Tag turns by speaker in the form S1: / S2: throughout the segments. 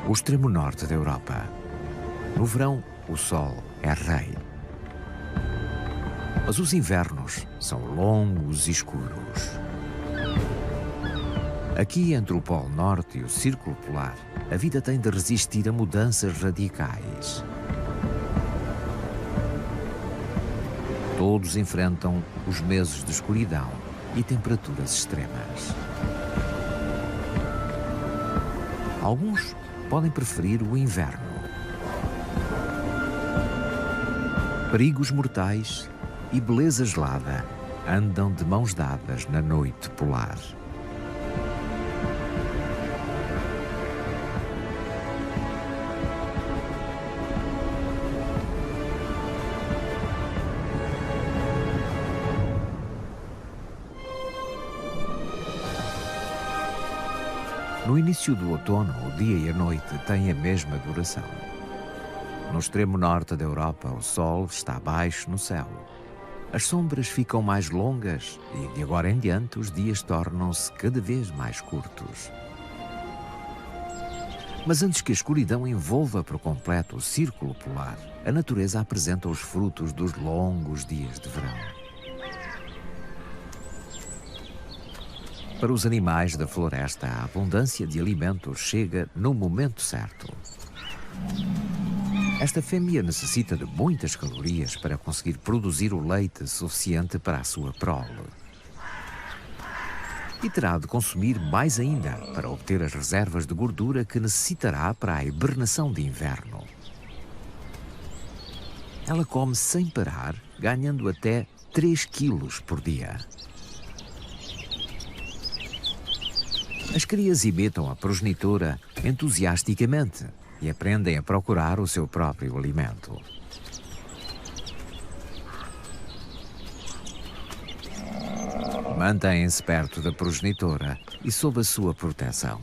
S1: O extremo norte da Europa. No verão, o sol é rei. Mas os invernos são longos e escuros. Aqui, entre o Polo Norte e o Círculo Polar, a vida tem de resistir a mudanças radicais. Todos enfrentam os meses de escuridão e temperaturas extremas. Alguns podem preferir o inverno. Perigos mortais e beleza gelada andam de mãos dadas na noite polar. No início do outono, o dia e a noite têm a mesma duração. No extremo norte da Europa, o sol está baixo no céu. As sombras ficam mais longas e, de agora em diante, os dias tornam-se cada vez mais curtos. Mas antes que a escuridão envolva por completo o círculo polar, a natureza apresenta os frutos dos longos dias de verão. Para os animais da floresta, a abundância de alimentos chega no momento certo. Esta fêmea necessita de muitas calorias para conseguir produzir o leite suficiente para a sua prole. E terá de consumir mais ainda para obter as reservas de gordura que necessitará para a hibernação de inverno. Ela come sem parar, ganhando até 3 quilos por dia. As crias imitam a progenitora entusiasticamente e aprendem a procurar o seu próprio alimento. Mantêm-se perto da progenitora e sob a sua proteção.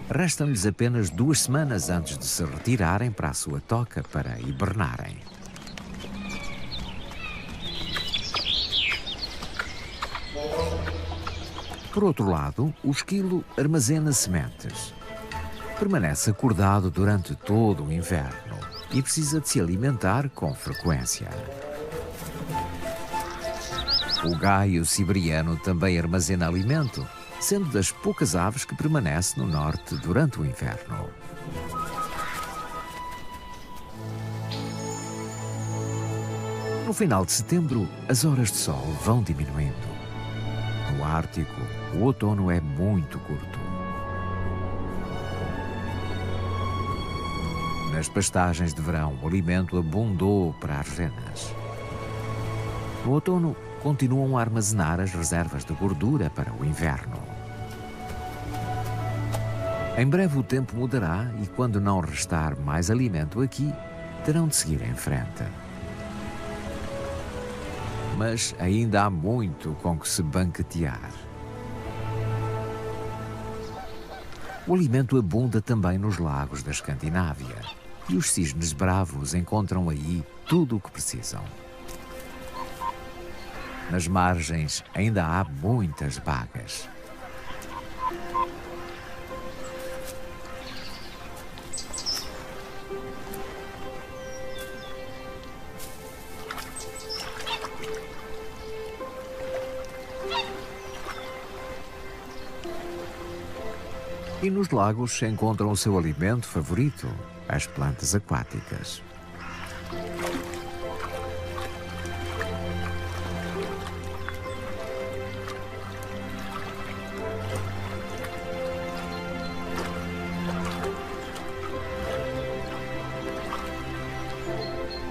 S1: Restam-lhes apenas 2 semanas antes de se retirarem para a sua toca para hibernarem. Por outro lado, o esquilo armazena sementes. Permanece acordado durante todo o inverno e precisa de se alimentar com frequência. O gaio siberiano também armazena alimento, sendo das poucas aves que permanece no norte durante o inverno. No final de setembro, as horas de sol vão diminuindo. No Ártico, o outono é muito curto. Nas pastagens de verão, o alimento abundou para as renas. No outono, continuam a armazenar as reservas de gordura para o inverno. Em breve o tempo mudará e, quando não restar mais alimento aqui, terão de seguir em frente. Mas ainda há muito com que se banquetear. O alimento abunda também nos lagos da Escandinávia e os cisnes bravos encontram aí tudo o que precisam. Nas margens ainda há muitas bagas. E nos lagos se encontram o seu alimento favorito, as plantas aquáticas.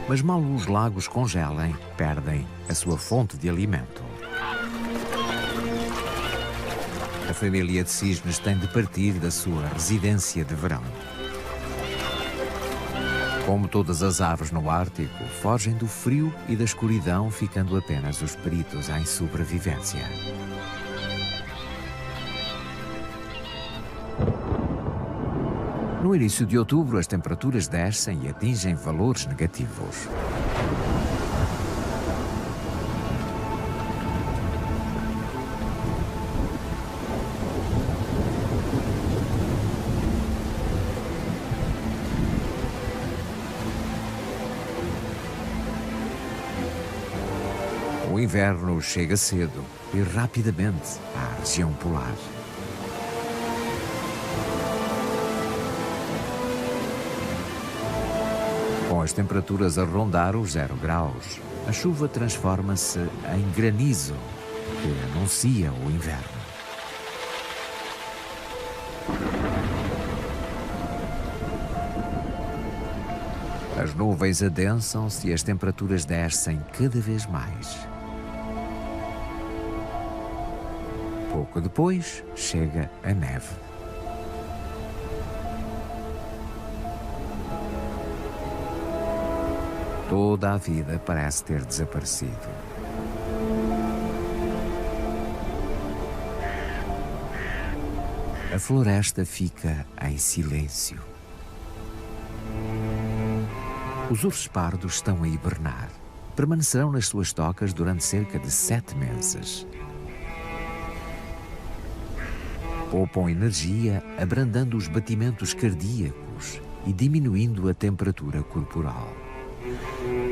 S1: Mas mal os lagos congelem, perdem a sua fonte de alimento. A família de cisnes tem de partir da sua residência de verão. Como todas as aves no Ártico, fogem do frio e da escuridão, ficando apenas os peritos em sobrevivência. No início de outubro, as temperaturas descem e atingem valores negativos. O inverno chega cedo e rapidamente à região polar. Com as temperaturas a rondar os 0 graus, a chuva transforma-se em granizo, que anuncia o inverno. As nuvens adensam-se e as temperaturas descem cada vez mais. Pouco depois, chega a neve. Toda a vida parece ter desaparecido. A floresta fica em silêncio. Os ursos pardos estão a hibernar. Permanecerão nas suas tocas durante cerca de 7 meses. Poupam energia, abrandando os batimentos cardíacos e diminuindo a temperatura corporal.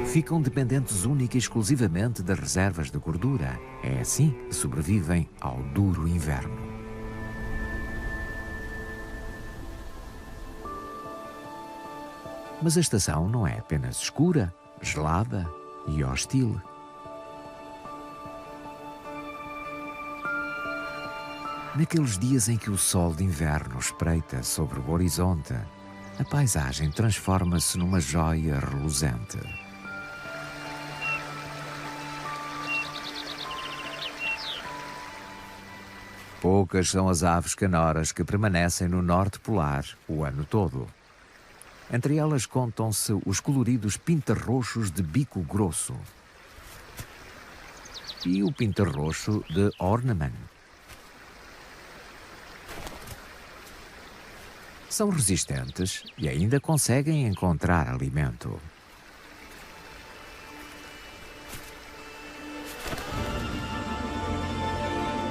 S1: Ficam dependentes única e exclusivamente das reservas de gordura. É assim que sobrevivem ao duro inverno. Mas a estação não é apenas escura, gelada e hostil. Naqueles dias em que o sol de inverno espreita sobre o horizonte, a paisagem transforma-se numa joia reluzente. Poucas são as aves canoras que permanecem no norte polar o ano todo. Entre elas contam-se os coloridos pintarroxos de bico grosso e o pintarroxo de Ornament. São resistentes e ainda conseguem encontrar alimento.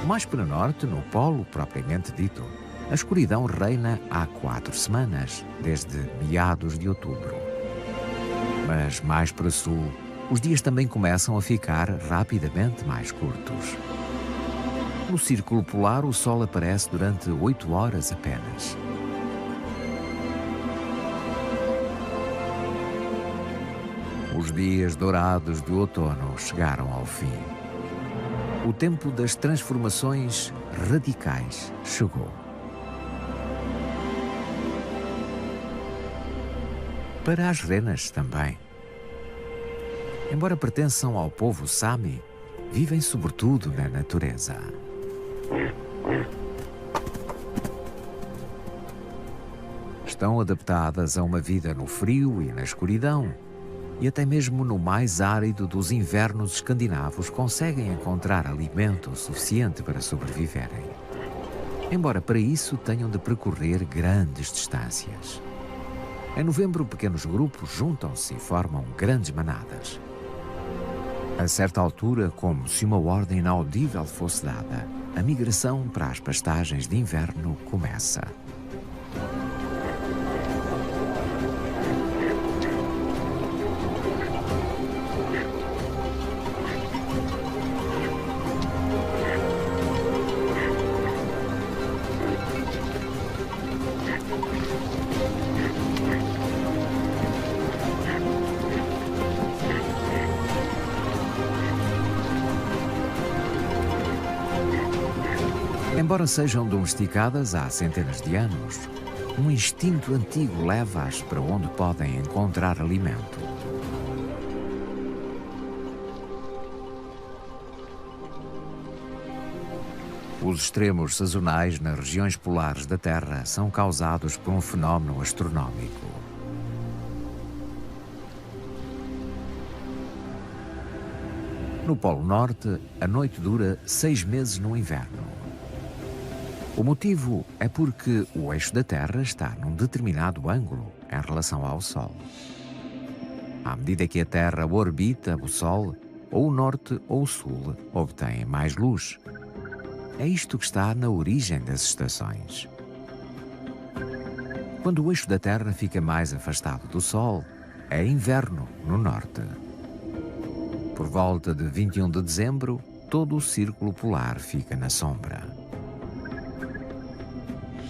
S1: Mais para o norte, no polo propriamente dito, a escuridão reina há 4 semanas, desde meados de outubro. Mas mais para sul, os dias também começam a ficar rapidamente mais curtos. No círculo polar, o sol aparece durante 8 horas apenas. Os dias dourados do outono chegaram ao fim. O tempo das transformações radicais chegou. Para as renas também. Embora pertençam ao povo Sami, vivem sobretudo na natureza. Estão adaptadas a uma vida no frio e na escuridão, e até mesmo no mais árido dos invernos escandinavos conseguem encontrar alimento suficiente para sobreviverem. Embora para isso tenham de percorrer grandes distâncias. Em novembro, pequenos grupos juntam-se e formam grandes manadas. A certa altura, como se uma ordem inaudível fosse dada, a migração para as pastagens de inverno começa. Embora sejam domesticadas há centenas de anos, um instinto antigo leva-as para onde podem encontrar alimento. Os extremos sazonais nas regiões polares da Terra são causados por um fenómeno astronómico. No Polo Norte, a noite dura 6 meses no inverno. O motivo é porque o eixo da Terra está num determinado ângulo em relação ao Sol. À medida que a Terra orbita o Sol, ou o Norte ou o Sul obtêm mais luz. É isto que está na origem das estações. Quando o eixo da Terra fica mais afastado do Sol, é inverno no Norte. Por volta de 21 de dezembro, todo o círculo polar fica na sombra.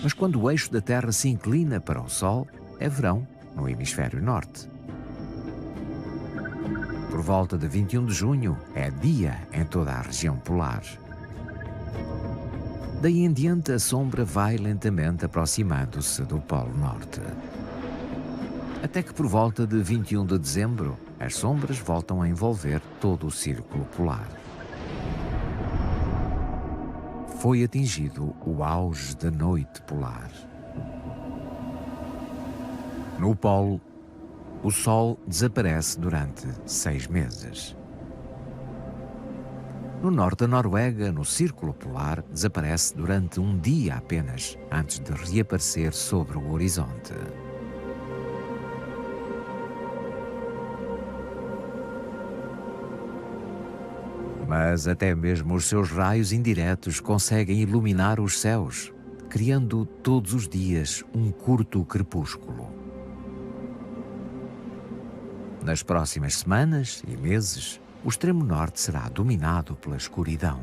S1: Mas quando o eixo da Terra se inclina para o Sol, é verão no hemisfério norte. Por volta de 21 de junho, é dia em toda a região polar. Daí em diante, a sombra vai lentamente aproximando-se do Polo Norte. Até que por volta de 21 de dezembro, as sombras voltam a envolver todo o círculo polar. Foi atingido o auge da noite polar. No Polo, o Sol desaparece durante 6 meses. No norte da Noruega, no Círculo Polar, desaparece durante um dia apenas, antes de reaparecer sobre o horizonte. Mas até mesmo os seus raios indiretos conseguem iluminar os céus, criando todos os dias um curto crepúsculo. Nas próximas semanas e meses, o extremo norte será dominado pela escuridão.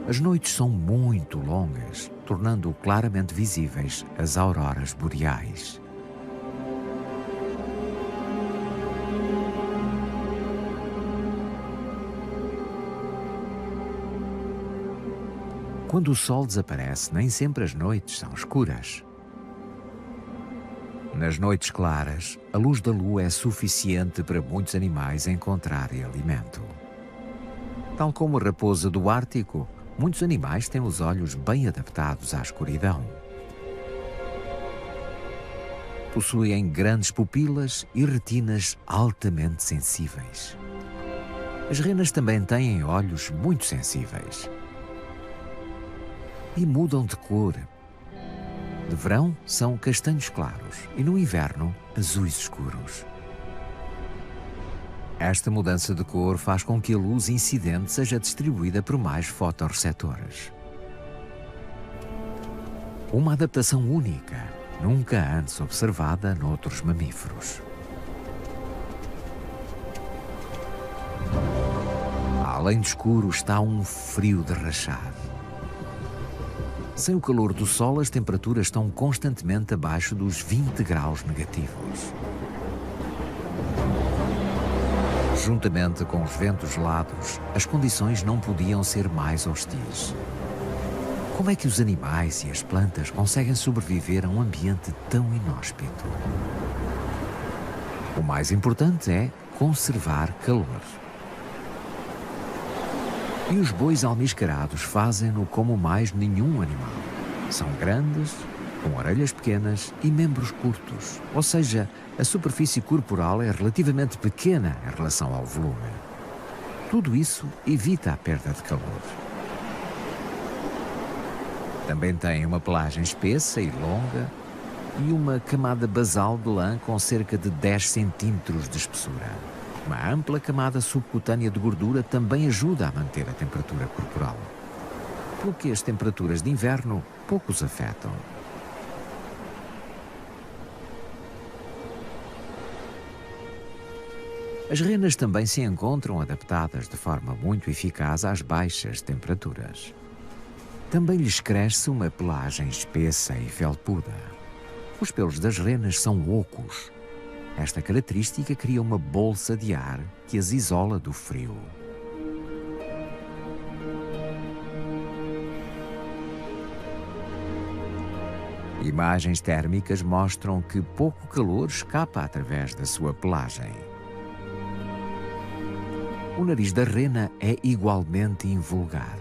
S1: As noites são muito longas, tornando claramente visíveis as auroras boreais. Quando o Sol desaparece, nem sempre as noites são escuras. Nas noites claras, a luz da lua é suficiente para muitos animais encontrarem alimento. Tal como a raposa do Ártico, muitos animais têm os olhos bem adaptados à escuridão. Possuem grandes pupilas e retinas altamente sensíveis. As renas também têm olhos muito sensíveis. E mudam de cor. De verão são castanhos claros e no inverno azuis escuros. Esta mudança de cor faz com que a luz incidente seja distribuída por mais fotorreceptores. Uma adaptação única, nunca antes observada noutros mamíferos. Além de escuro está um frio de rachar. Sem o calor do Sol, as temperaturas estão constantemente abaixo dos 20 graus negativos. Juntamente com os ventos gelados, as condições não podiam ser mais hostis. Como é que os animais e as plantas conseguem sobreviver a um ambiente tão inóspito? O mais importante é conservar calor. E os bois almiscarados fazem-no como mais nenhum animal. São grandes, com orelhas pequenas e membros curtos, ou seja, a superfície corporal é relativamente pequena em relação ao volume. Tudo isso evita a perda de calor. Também têm uma pelagem espessa e longa e uma camada basal de lã com cerca de 10 centímetros de espessura. Uma ampla camada subcutânea de gordura também ajuda a manter a temperatura corporal, pelo que as temperaturas de inverno pouco os afetam. As renas também se encontram adaptadas de forma muito eficaz às baixas temperaturas. Também lhes cresce uma pelagem espessa e felpuda. Os pelos das renas são ocos. Esta característica cria uma bolsa de ar que as isola do frio. Imagens térmicas mostram que pouco calor escapa através da sua pelagem. O nariz da rena é igualmente invulgar.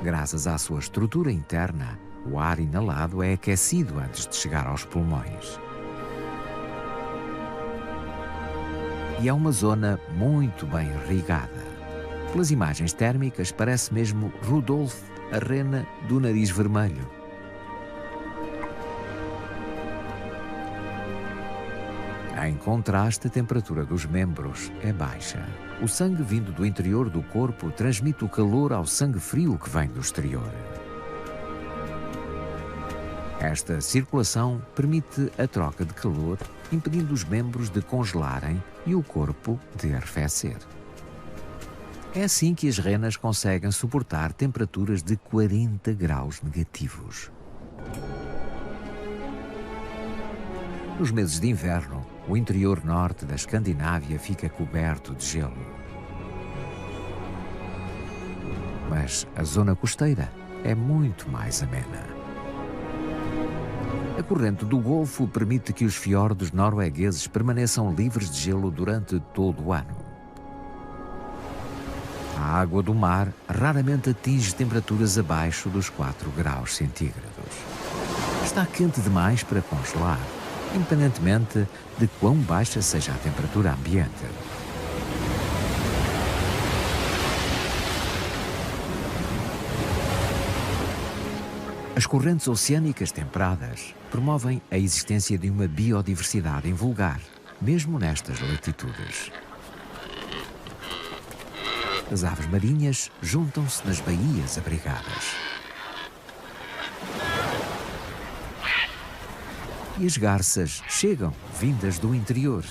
S1: Graças à sua estrutura interna, o ar inalado é aquecido antes de chegar aos pulmões. E é uma zona muito bem irrigada. Pelas imagens térmicas, parece mesmo Rudolf, a rena do nariz vermelho. Em contraste, a temperatura dos membros é baixa. O sangue vindo do interior do corpo transmite o calor ao sangue frio que vem do exterior. Esta circulação permite a troca de calor, impedindo os membros de congelarem e o corpo de arrefecer. É assim que as renas conseguem suportar temperaturas de 40 graus negativos. Nos meses de inverno, o interior norte da Escandinávia fica coberto de gelo. Mas a zona costeira é muito mais amena. A corrente do Golfo permite que os fiordes noruegueses permaneçam livres de gelo durante todo o ano. A água do mar raramente atinge temperaturas abaixo dos 4 graus centígrados. Está quente demais para congelar, independentemente de quão baixa seja a temperatura ambiente. As correntes oceânicas temperadas promovem a existência de uma biodiversidade invulgar, mesmo nestas latitudes. As aves marinhas juntam-se nas baías abrigadas. E as garças chegam, vindas do interior.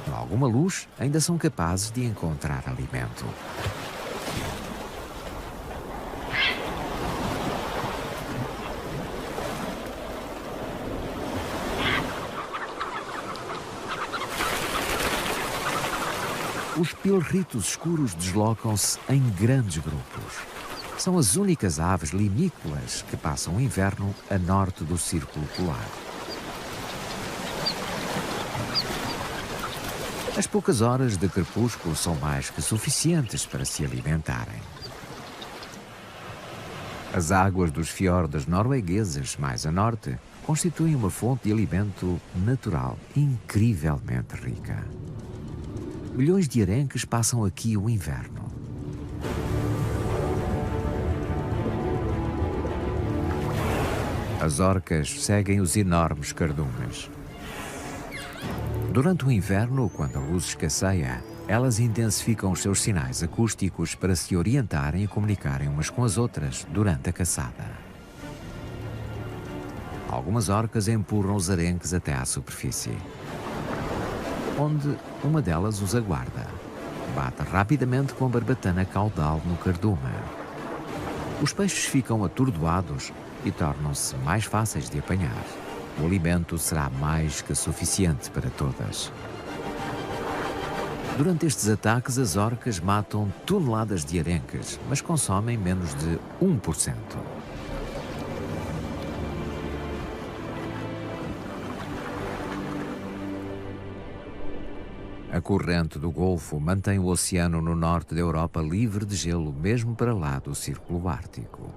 S1: Com alguma luz, ainda são capazes de encontrar alimento. Os pilritos escuros deslocam-se em grandes grupos. São as únicas aves limícolas que passam o inverno a norte do Círculo Polar. As poucas horas de crepúsculo são mais que suficientes para se alimentarem. As águas dos fiordes noruegueses mais a norte constituem uma fonte de alimento natural incrivelmente rica. Milhões de arenques passam aqui o inverno. As orcas seguem os enormes cardumes. Durante o inverno, quando a luz escasseia, elas intensificam os seus sinais acústicos para se orientarem e comunicarem umas com as outras durante a caçada. Algumas orcas empurram os arenques até à superfície, onde uma delas os aguarda. Bate rapidamente com a barbatana caudal no cardume. Os peixes ficam atordoados e tornam-se mais fáceis de apanhar. O alimento será mais que suficiente para todas. Durante estes ataques, as orcas matam toneladas de arenques, mas consomem menos de 1%. A corrente do Golfo mantém o oceano no norte da Europa livre de gelo, mesmo para lá do Círculo Ártico.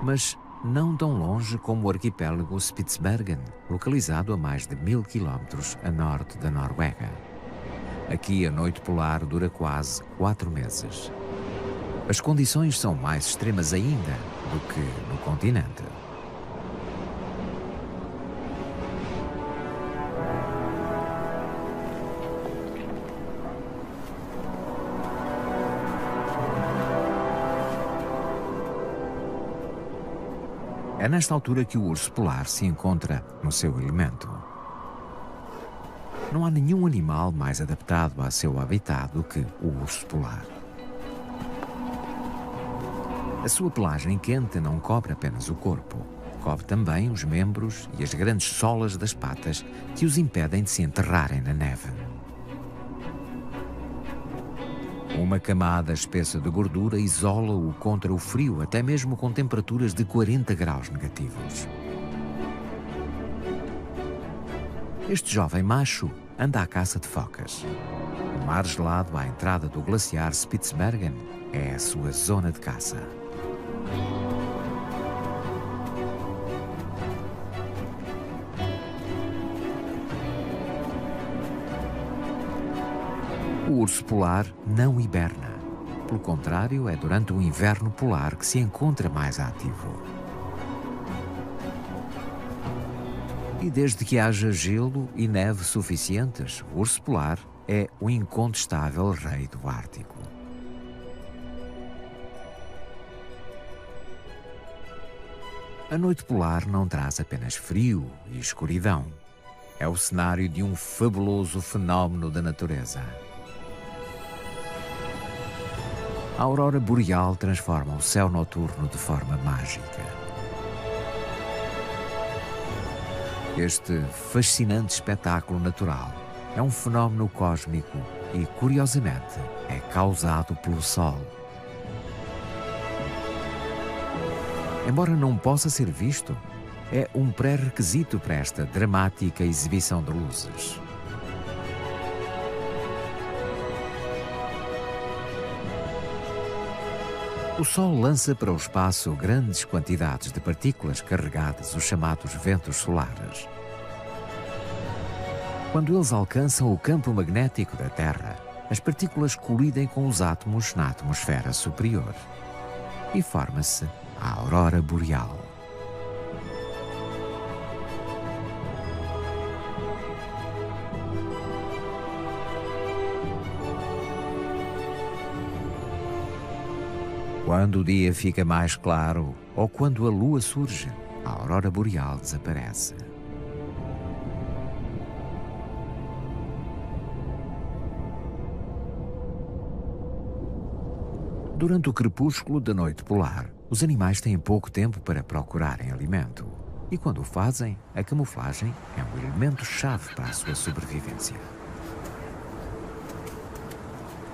S1: Mas não tão longe como o arquipélago Spitsbergen, localizado a mais de 1000 quilómetros a norte da Noruega. Aqui a noite polar dura quase 4 meses. As condições são mais extremas ainda do que no continente. É nesta altura que o urso polar se encontra no seu elemento. Não há nenhum animal mais adaptado a seu habitat do que o urso polar. A sua pelagem quente não cobre apenas o corpo, cobre também os membros e as grandes solas das patas que os impedem de se enterrarem na neve. Uma camada espessa de gordura isola-o contra o frio, até mesmo com temperaturas de 40 graus negativos. Este jovem macho anda à caça de focas. O mar gelado à entrada do glaciar Spitsbergen é a sua zona de caça. O urso polar não hiberna. Pelo contrário, é durante o inverno polar que se encontra mais ativo. E desde que haja gelo e neve suficientes, o urso polar é o incontestável rei do Ártico. A noite polar não traz apenas frio e escuridão. É o cenário de um fabuloso fenómeno da natureza. A aurora boreal transforma o céu noturno de forma mágica. Este fascinante espetáculo natural é um fenómeno cósmico e, curiosamente, é causado pelo Sol. Embora não possa ser visto, é um pré-requisito para esta dramática exibição de luzes. O Sol lança para o espaço grandes quantidades de partículas carregadas, os chamados ventos solares. Quando eles alcançam o campo magnético da Terra, as partículas colidem com os átomos na atmosfera superior e forma-se a aurora boreal. Quando o dia fica mais claro ou quando a lua surge, a aurora boreal desaparece. Durante o crepúsculo da noite polar, os animais têm pouco tempo para procurarem alimento. E quando o fazem, a camuflagem é um elemento-chave para a sua sobrevivência.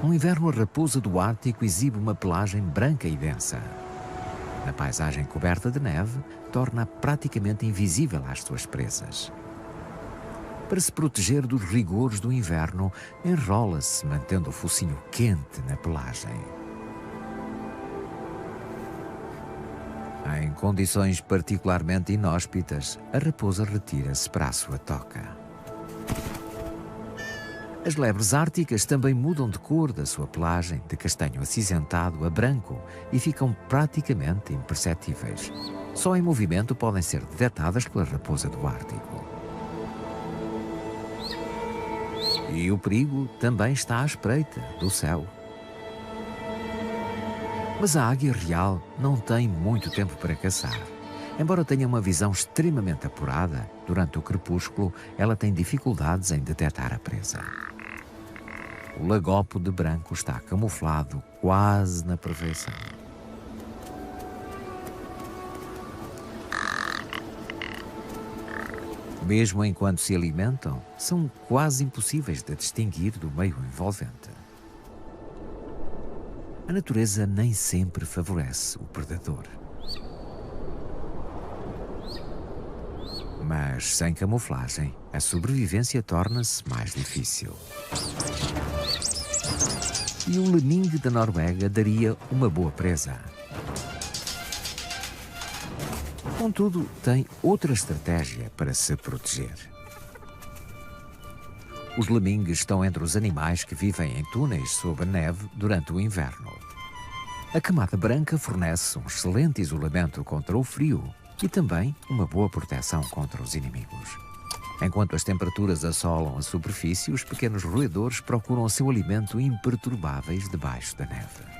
S1: No inverno, a raposa do Ártico exibe uma pelagem branca e densa. Na paisagem coberta de neve, torna-a praticamente invisível às suas presas. Para se proteger dos rigores do inverno, enrola-se, mantendo o focinho quente na pelagem. Em condições particularmente inóspitas, a raposa retira-se para a sua toca. As lebres árticas também mudam de cor da sua pelagem, de castanho acinzentado a branco, e ficam praticamente imperceptíveis. Só em movimento podem ser detectadas pela raposa do Ártico. E o perigo também está à espreita do céu. Mas a águia real não tem muito tempo para caçar. Embora tenha uma visão extremamente apurada, durante o crepúsculo ela tem dificuldades em detectar a presa. O lagopo de branco está camuflado quase na perfeição. Mesmo enquanto se alimentam, são quase impossíveis de distinguir do meio envolvente. A natureza nem sempre favorece o predador. Mas sem camuflagem, a sobrevivência torna-se mais difícil. E o lemingue da Noruega daria uma boa presa. Contudo, tem outra estratégia para se proteger. Os lemingues estão entre os animais que vivem em túneis sob a neve durante o inverno. A camada branca fornece um excelente isolamento contra o frio e também uma boa proteção contra os inimigos. Enquanto as temperaturas assolam a superfície, os pequenos roedores procuram o seu alimento imperturbáveis debaixo da neve.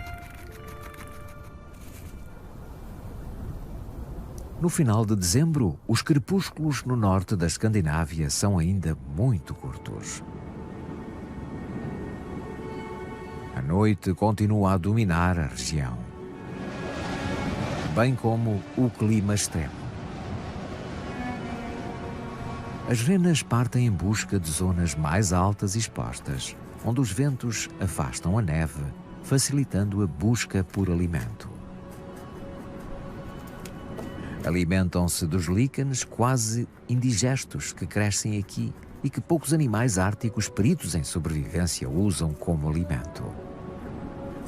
S1: No final de dezembro, os crepúsculos no norte da Escandinávia são ainda muito curtos. A noite continua a dominar a região, bem como o clima extremo. As renas partem em busca de zonas mais altas e expostas, onde os ventos afastam a neve, facilitando a busca por alimento. Alimentam-se dos líquenes quase indigestos que crescem aqui e que poucos animais árticos peritos em sobrevivência usam como alimento.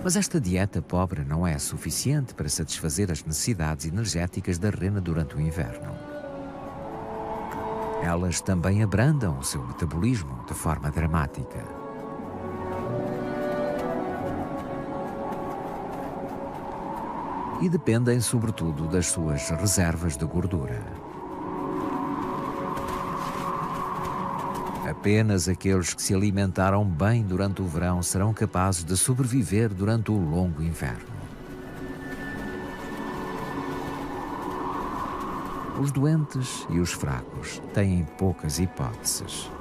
S1: Mas esta dieta pobre não é suficiente para satisfazer as necessidades energéticas da rena durante o inverno. Elas também abrandam o seu metabolismo de forma dramática. E dependem sobretudo das suas reservas de gordura. Apenas aqueles que se alimentaram bem durante o verão serão capazes de sobreviver durante o longo inverno. Os doentes e os fracos têm poucas hipóteses.